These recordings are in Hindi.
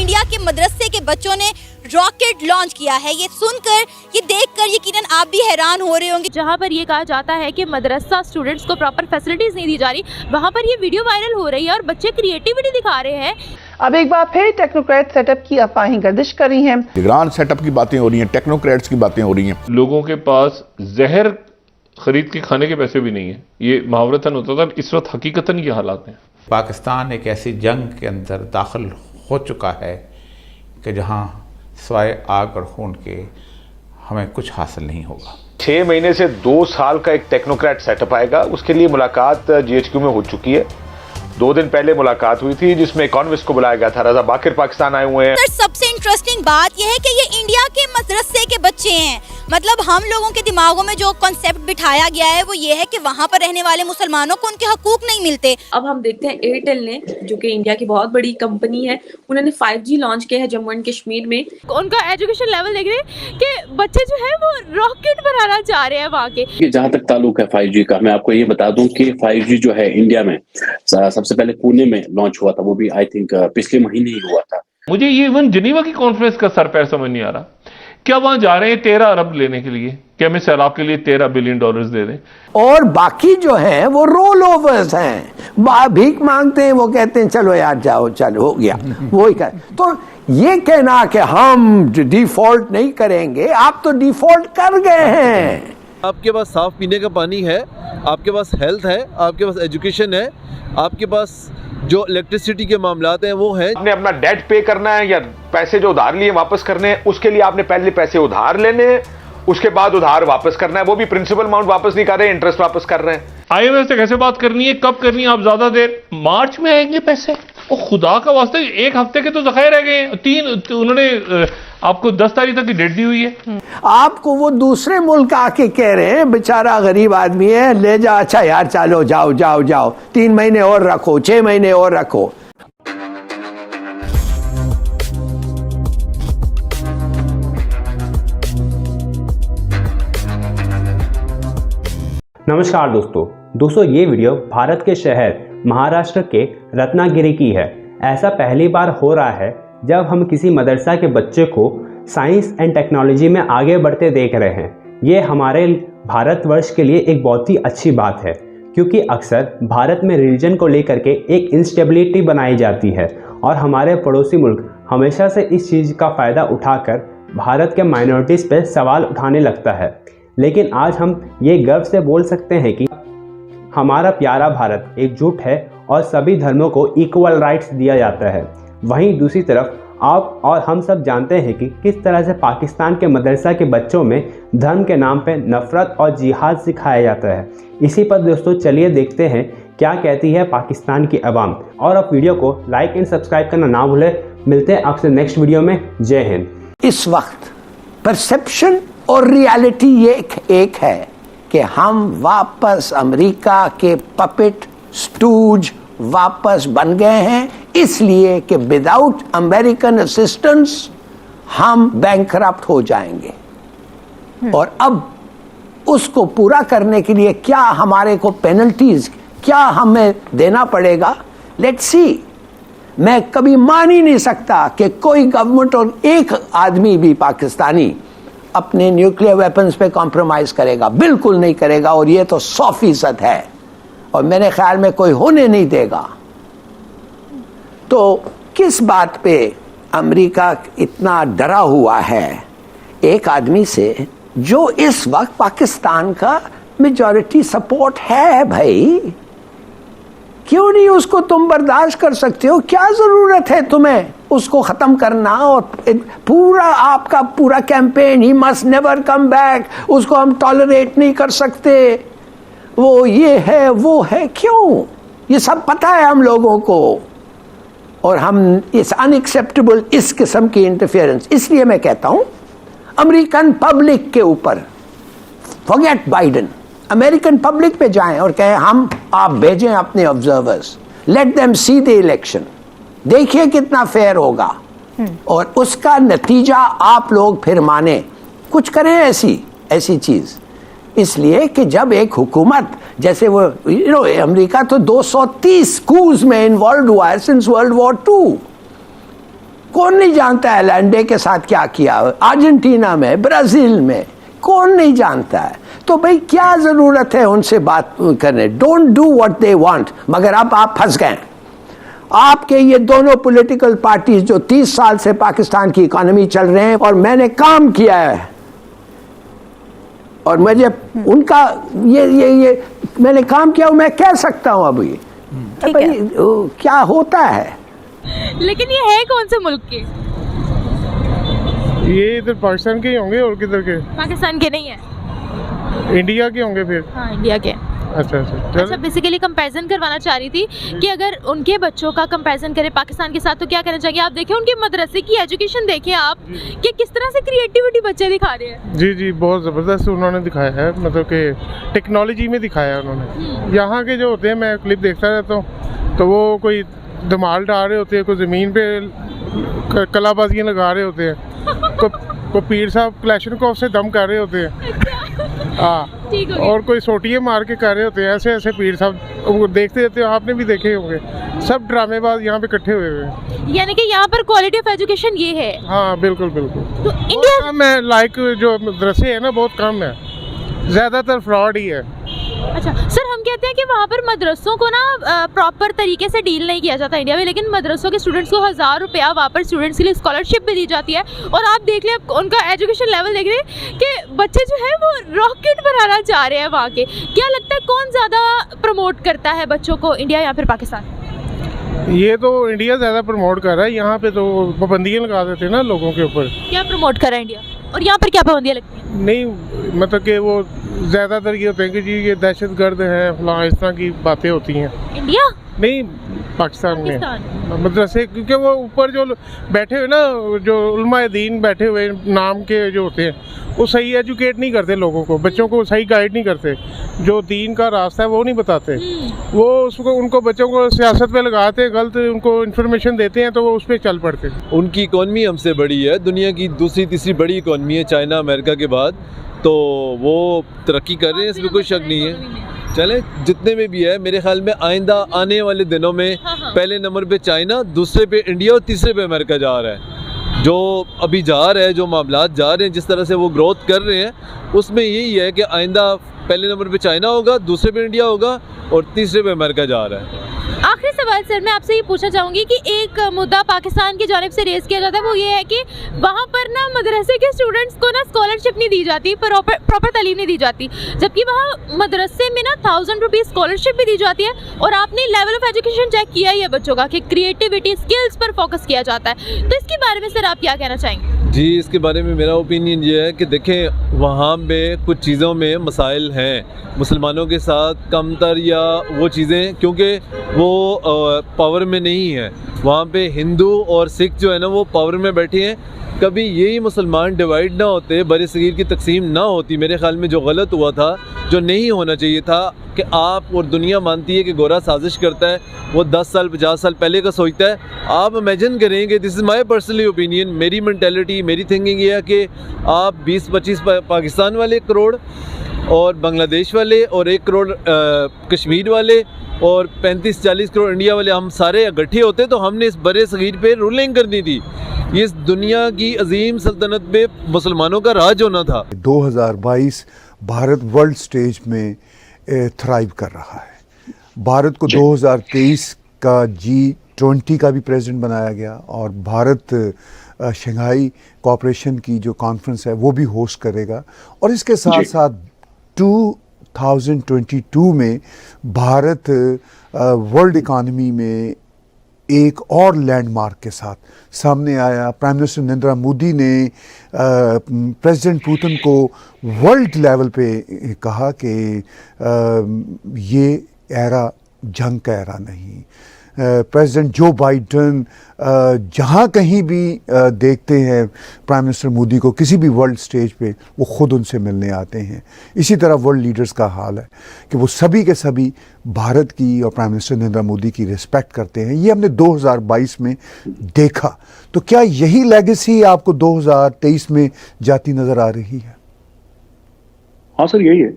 इंडिया के मदरसे के बच्चों ने रॉकेट लॉन्च किया है। ये सुनकर, ये देखकर यकीनन आप भी हैरान हो रहे होंगे। जहाँ पर ये कहा जाता है कि मदरसा स्टूडेंट्स को प्रॉपर फैसिलिटीज नहीं दी जा रही, वहाँ पर ये वीडियो वायरल हो रही है और बच्चे क्रिएटिविटी दिखा रहे हैं। अब एक बार फिर टेक्नोक्रेट सेटअप की अफवाहें गर्दिश कर रही हैं। निगरान सेटअप की बातें हो रही हैं, टेक्नोक्रेट्स की बातें हो रही हैं। लोगों के पास जहर खरीद के खाने के पैसे भी नहीं है। ये मुहावरतन होता था, इस वक्त हकीकतन ये हालात हैं। पाकिस्तान एक ऐसी जंग के अंदर दाखिल हो चुका है कि जहां सिवाय आग और खून के हमें कुछ हासिल नहीं होगा। 6 महीने से 2 साल का एक टेक्नोक्रेट सेटअप आएगा। उसके लिए मुलाकात GHQ में हो चुकी है। 2 दिन पहले मुलाकात हुई थी जिसमें इकोनॉमिस्ट को बुलाया गया था। रजा बाकिर पाकिस्तान आए हुए हैं। सर, सबसे इंटरेस्टिंग बात यह है कि ये इंडिया के मदरसे के बच्चे हैं। मतलब हम लोगों के दिमागों में जो कॉन्सेप्ट बिठाया गया है वो ये है कि वहाँ पर रहने वाले मुसलमानों को उनके हकूक नहीं मिलते। अब हम देखते हैं एयरटेल ने, जो कि इंडिया की बहुत बड़ी कंपनी है, उन्होंने 5G लॉन्च किया है जम्मू एंड कश्मीर में। उनका एजुकेशन लेवल देख रहे हैं कि बच्चे जो है वो रॉकेट बनाना चाह रहे हैं वहाँ के। जहाँ तक ताल्लुक है 5G का, मैं आपको ये बता दूं कि 5G जो है इंडिया में सबसे पहले पुणे में लॉन्च हुआ था। वो भी आई थिंक पिछले महीने ही हुआ था। मुझे ये इवन जिनीवा की कॉन्फ्रेंस का सर पैर समझ नहीं आ रहा। क्या वहां जा रहे हैं 13 अरब लेने के लिए कि हमें सैलाब के लिए $13 बिलियन दे दें, और बाकी जो हैं वो रोल ओवर्स हैं। भीख मांगते हैं, वो कहते हैं चलो यार जाओ, चलो हो गया वो ही कर। तो ये कहना कि हम डिफॉल्ट नहीं करेंगे, आप तो डिफॉल्ट कर गए हैं। आपके पास साफ पीने का पानी है, आपके पास हेल्थ है, आपके पास एजुकेशन है, आपके पास जो इलेक्ट्रिसिटी के मामलात हैं वो हैं। आपने अपना डेट पे करना है या पैसे जो उधार लिए वापस करने हैं, उसके लिए आपने पहले पैसे उधार लेने हैं, उसके बाद उधार वापस करना है। वो भी प्रिंसिपल अमाउंट वापस नहीं कर रहे हैं, इंटरेस्ट वापस कर रहे हैं। IMF से कैसे बात करनी है, कब करनी है? आप ज्यादा देर मार्च में आएंगे पैसे? ओ खुदा का वास्ते, 1 हफ्ते के तो ज़खायर रह गए। 3 उन्होंने आपको 10 तारीख तक की डेट दी हुई है। आपको वो दूसरे मुल्क आके कह रहे हैं बेचारा गरीब आदमी है, ले जा, अच्छा यार चलो जाओ जाओ जाओ, 3 महीने और रखो, 6 महीने और रखो। नमस्कार दोस्तों, ये वीडियो भारत के शहर महाराष्ट्र के रत्नागिरी की है। ऐसा पहली बार हो रहा है जब हम किसी मदरसा के बच्चे को साइंस एंड टेक्नोलॉजी में आगे बढ़ते देख रहे हैं। ये हमारे भारतवर्ष के लिए एक बहुत ही अच्छी बात है, क्योंकि अक्सर भारत में रिलीजन को लेकर के एक इंस्टेबिलिटी बनाई जाती है और हमारे पड़ोसी मुल्क हमेशा से इस चीज़ का फ़ायदा उठाकर भारत के माइनॉरिटीज़ पर सवाल उठाने लगता है। लेकिन आज हम ये गर्व से बोल सकते हैं कि हमारा प्यारा भारत एकजुट है और सभी धर्मों को इक्वल राइट्स दिया जाता है। वहीं दूसरी तरफ आप और हम सब जानते हैं कि किस तरह से पाकिस्तान के मदरसा के बच्चों में धर्म के नाम पे नफ़रत और जिहाद सिखाया जाता है। इसी पर दोस्तों चलिए देखते हैं क्या कहती है पाकिस्तान की आवाम। और आप वीडियो को लाइक एंड सब्सक्राइब करना ना भूलें। मिलते हैं आपसे नेक्स्ट वीडियो में। जय हिंद। इस वक्त परसेप्शन और रियलिटी ये एक है कि हम वापस अमेरिका के पपेट स्टूज वापस बन गए हैं, इसलिए कि विदाउट अमेरिकन असिस्टेंस हम बैंकरप्ट हो जाएंगे। और अब उसको पूरा करने के लिए क्या हमारे को पेनल्टीज क्या हमें देना पड़ेगा, लेट्स सी। मैं कभी मान ही नहीं सकता कि कोई गवर्नमेंट और एक आदमी भी पाकिस्तानी अपने न्यूक्लियर वेपन्स पे कॉम्प्रोमाइज करेगा, बिल्कुल नहीं करेगा। और ये तो 100% है और मेरे ख्याल में कोई होने नहीं देगा। तो किस बात पे अमेरिका इतना डरा हुआ है एक आदमी से जो इस वक्त पाकिस्तान का मेजॉरिटी सपोर्ट है? भाई क्यों नहीं उसको तुम बर्दाश्त कर सकते हो? क्या जरूरत है तुम्हें उसको खत्म करना? और पूरा आपका पूरा campaign, he must never come back, उसको हम टॉलरेट नहीं कर सकते, वो ये है वो है। क्यों? ये सब पता है हम लोगों को, और हम इस अनएक्सेप्टेबल इस किस्म की इंटरफेरेंस। इसलिए मैं कहता हूं अमेरिकन पब्लिक के ऊपर, फॉरगेट बाइडेन, अमेरिकन पब्लिक पे जाएं और कहें आप भेजें अपने observers, let them see the election, देखिए कितना फेयर होगा और उसका नतीजा आप लोग फिर माने, कुछ करें ऐसी चीज। इसलिए कि जब एक हुकूमत जैसे वो अमेरिका तो 230 कूज में इन्वॉल्व हुआ है सिंस वर्ल्ड वॉर 2। कौन नहीं जानता है लैंडे के साथ क्या किया, अर्जेंटीना में, ब्राजील में, कौन नहीं जानता है। तो भाई क्या जरूरत है उनसे बात करने, don't do what they want. मगर अब आप फंस गए। आपके ये दोनों पॉलिटिकल पार्टीज जो 30 साल से पाकिस्तान की इकोनॉमी चल रहे हैं, और मैंने काम किया है, और मुझे उनका ये मैंने काम किया, मैं कह सकता हूं अभी भाई क्या होता है। लेकिन ये है कौन से मुल्क के? ये इधर पाकिस्तान के ही होंगे, और किधर के? पाकिस्तान के नहीं है, इंडिया के होंगे फिर। हाँ, इंडिया के। अच्छा, बेसिकली कंपैरिजन करवाना चाह रही थी कि अगर उनके बच्चों का कंपैरिजन करें पाकिस्तान के साथ तो क्या कहना चाहिए। आप देखें उनके मदरसे की एजुकेशन देखें आप कि किस तरह से क्रिएटिविटी बच्चे दिखा रहे हैं। जी जी, बहुत ज़बरदस्त उन्होंने दिखाया है, मतलब कि टेक्नोलॉजी में दिखाया है उन्होंने। यहाँ के जो होते हैं, मैं क्लिप देखता रहता हूँ, तो वो कोई धमाल डाल रहे होते हैं, कोई ज़मीन पे कलाबाजियाँ लगा रहे होते हैं, को पीर साहब क्लैशनकोफ से दम कर रहे होते हैं, हाँ, और कोई सोटियाँ मार के कर रहे होते हैं, ऐसे ऐसे पीर साहब देखते रहते हो, आपने भी देखे होंगे। सब ड्रामेबाज यहाँ पे इकट्ठे हुए हैं। यानी कि यहाँ पर क्वालिटी ऑफ एजुकेशन ये है। हाँ बिल्कुल बिल्कुल। तो इंडिया कम है, लाइक जो मदरसे है ना, बहुत कम है, ज़्यादातर फ्रॉड ही है। अच्छा सर, हम कहते हैं कि वहाँ पर मदरसों को ना प्रॉपर तरीके से डील नहीं किया जाता इंडिया में, लेकिन मदरसों के स्टूडेंट्स को 1000 रुपया वहाँ पर स्टूडेंट्स के लिए स्कॉलरशिप भी दी जाती है। और आप देख लें उनका एजुकेशन लेवल देख रहे हैं कि बच्चे जो है वो रॉकेट बनाना चाह रहे हैं वहाँ के। क्या लगता है कौन ज़्यादा प्रमोट करता है बच्चों को, इंडिया या फिर पाकिस्तान? ये तो इंडिया ज़्यादा प्रमोट कर रहा है, यहाँ पे तो पाबंदियाँ लगा देते हैं ना लोगों के ऊपर। क्या प्रमोट कर रहा है इंडिया, और यहाँ पर क्या पाबंदियाँ लगती हैं? नहीं, मतलब कि वो ज़्यादातर ये होते हैं कि जी ये दहशतगर्द हैं, फलां, इस तरह की बातें होती हैं। इंडिया नहीं, पाकिस्तान में मदरसे, क्योंकि वो ऊपर जो बैठे हुए ना, जो उलमाए दीन बैठे हुए नाम के जो होते हैं, वो सही एजुकेट नहीं करते लोगों को, बच्चों को सही गाइड नहीं करते, जो दीन का रास्ता है वो नहीं बताते। वो उसको उनको बच्चों को सियासत पे लगाते हैं, गलत उनको इन्फॉर्मेशन देते हैं, तो वो उस पर चल पड़ते हैं। उनकी इकॉनमी हमसे बड़ी है, दुनिया की दूसरी तीसरी बड़ी इकॉनमी है चाइना अमेरिका के बाद, तो वो तरक्की कर रहे हैं, इसमें कोई शक नहीं है। चले जितने में भी है, मेरे ख्याल में आइंदा आने वाले दिनों में पहले नंबर पे चाइना, दूसरे पे इंडिया और तीसरे पे अमेरिका जा रहा है। जो अभी जा रहा है, जो मामलात जा रहे हैं, जिस तरह से वो ग्रोथ कर रहे हैं, उसमें यही है कि आइंदा पहले नंबर पे चाइना होगा, दूसरे पे इंडिया होगा और तीसरे पे अमेरिका जा रहा है। आखिरी सवाल सर, मैं आपसे ये पूछना चाहूँगी कि एक मुद्दा पाकिस्तान की जानिब से रेज़ किया जाता है, वो ये है कि वहाँ पर ना मदरसे के स्टूडेंट्स को ना स्कॉलरशिप नहीं दी जाती, प्रॉपर तालीम नहीं दी जाती, जबकि वहाँ मदरसे में ना 1000 रुपीज़ स्कॉलरशिप भी दी जाती है। और आपने लेवल ऑफ एजुकेशन चेक किया ही है बच्चों का कि क्रिएटिविटी स्किल्स पर फोकस किया जाता है, तो इसके बारे में सर आप क्या कहना चाहेंगे? जी, इसके बारे में मेरा ओपिनियन ये है कि देखें, वहाँ पे कुछ चीज़ों में मसाइल हैं मुसलमानों के साथ, कमतर या वो चीज़ें, क्योंकि वो पावर में नहीं है। वहाँ पे हिंदू और सिख जो है ना, वो पावर में बैठे हैं। कभी यही मुसलमान डिवाइड ना होते, बड़े सगीर की तकसीम ना होती, मेरे ख्याल में जो गलत हुआ था, जो नहीं होना चाहिए था, कि आप और दुनिया मानती है कि गोरा साजिश करता है, वो 10 साल 50 साल पहले का सोचता है। आप इमेजिन करेंगे, this is my personally opinion, मेरी मेंटालिटी, मेरी थिंकिंग ये है कि आप 20-25 पाकिस्तान वाले करोड़ और बांग्लादेश वाले और 1 करोड़ कश्मीर वाले और 35-40 करोड़ इंडिया वाले, हम सारे इकट्ठे होते तो हमने इस बड़े सगीर पे रूलिंग करनी थी। इस दुनिया की अजीम सल्तनत में मुसलमानों का राज होना था। 2022 भारत वर्ल्ड स्टेज में थ्राइव कर रहा है। भारत को 2023 का G20 का भी प्रेसिडेंट बनाया गया, और भारत शंघाई कोऑपरेशन की जो कॉन्फ्रेंस है वो भी होस्ट करेगा। और इसके साथ साथ 2022 में भारत वर्ल्ड इकॉनमी में एक और लैंडमार्क के साथ सामने आया। प्राइम मिनिस्टर नरेंद्र मोदी ने प्रेसिडेंट पुतिन को वर्ल्ड लेवल पे कहा कि ये एरा जंग का एरा नहीं। प्रेसिडेंट जो बाइडन जहाँ कहीं भी देखते हैं प्राइम मिनिस्टर मोदी को किसी भी वर्ल्ड स्टेज पे, वो ख़ुद उनसे मिलने आते हैं। इसी तरह वर्ल्ड लीडर्स का हाल है कि वो सभी के सभी भारत की और प्राइम मिनिस्टर नरेंद्र मोदी की रिस्पेक्ट करते हैं। ये हमने 2022 में देखा। तो क्या यही लेगेसी आपको 2023 में जाती नज़र आ रही है? हाँ सर, यही है।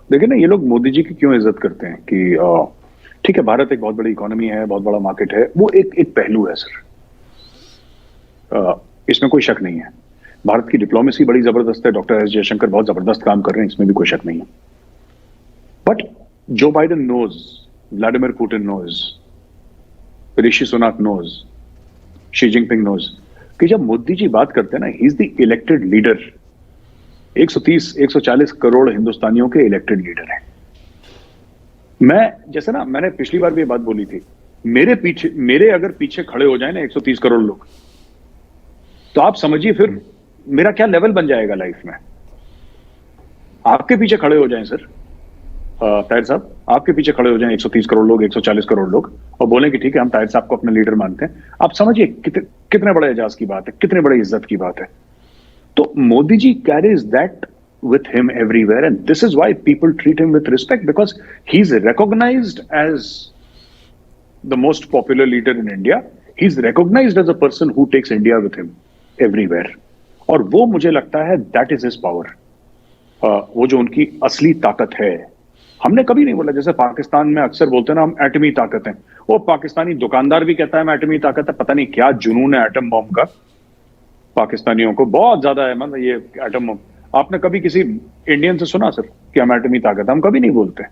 देखिए ना, ये लोग मोदी जी की क्यों इज्जत करते हैं कि ठीक है, भारत एक बहुत बड़ी इकोनॉमी है, बहुत बड़ा मार्केट है, वो एक पहलू है सर। इसमें कोई शक नहीं है। भारत की डिप्लोमेसी बड़ी जबरदस्त है, डॉक्टर एस जयशंकर बहुत जबरदस्त काम कर रहे हैं, इसमें भी कोई शक नहीं है। But Joe Biden knows, Vladimir Putin knows, Rishi Sunak knows, Xi Jinping knows कि जब मोदी जी बात करते हैं ना, he is the elected leader. 130-140 crore हिंदुस्तानियों के इलेक्टेड लीडर हैं। मैंने पिछली बार भी ये बात बोली थी, मेरे अगर पीछे खड़े हो जाए ना 130 करोड़ लोग, तो आप समझिए फिर मेरा क्या लेवल बन जाएगा लाइफ में। आपके पीछे खड़े हो जाएं सर, ताहिर साहब, आपके पीछे खड़े हो जाएं 130 करोड़ लोग, 140 करोड़ लोग, और बोलें कि ठीक है हम ताहिर साहब को अपने लीडर मानते हैं। आप समझिए कितने बड़े एजाज की बात है, कितने बड़े इज्जत की बात है। तो Modi ji carries that with him everywhere, and this is why people treat him with respect, because he's recognized as the most popular leader in India. He's recognized as a person who takes India with him everywhere. और वो मुझे लगता है that is his power. वो जो उनकी असली ताकत है। हमने कभी नहीं बोला, जैसे पाकिस्तान में अक्सर बोलते हैं ना हम एटमी ताकत हैं, वो पाकिस्तानी दुकानदार भी कहता है मैं एटमी ताकत है। पता नहीं क्या जुनून है एटम बम का, पाकिस्तानियों को बहुत ज्यादा है। मतलब ये एटम बम, आपने कभी किसी इंडियन से सुना सर कि हम एटमी ताकत? हम कभी नहीं बोलते,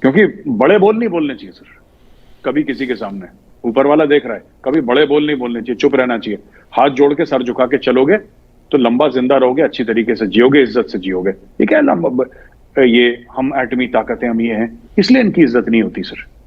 क्योंकि बड़े बोल नहीं बोलने चाहिए सर कभी किसी के सामने। ऊपर वाला देख रहा है, कभी बड़े बोल नहीं बोलने चाहिए, चुप रहना चाहिए। हाथ जोड़ के सर झुका के चलोगे तो लंबा जिंदा रहोगे, अच्छी तरीके से जियोगे, इज्जत से जियोगे। ये क्या लंबा, ये हम एटमी ताकत हैं, हम ये हैं, इसलिए इनकी इज्जत नहीं होती सर।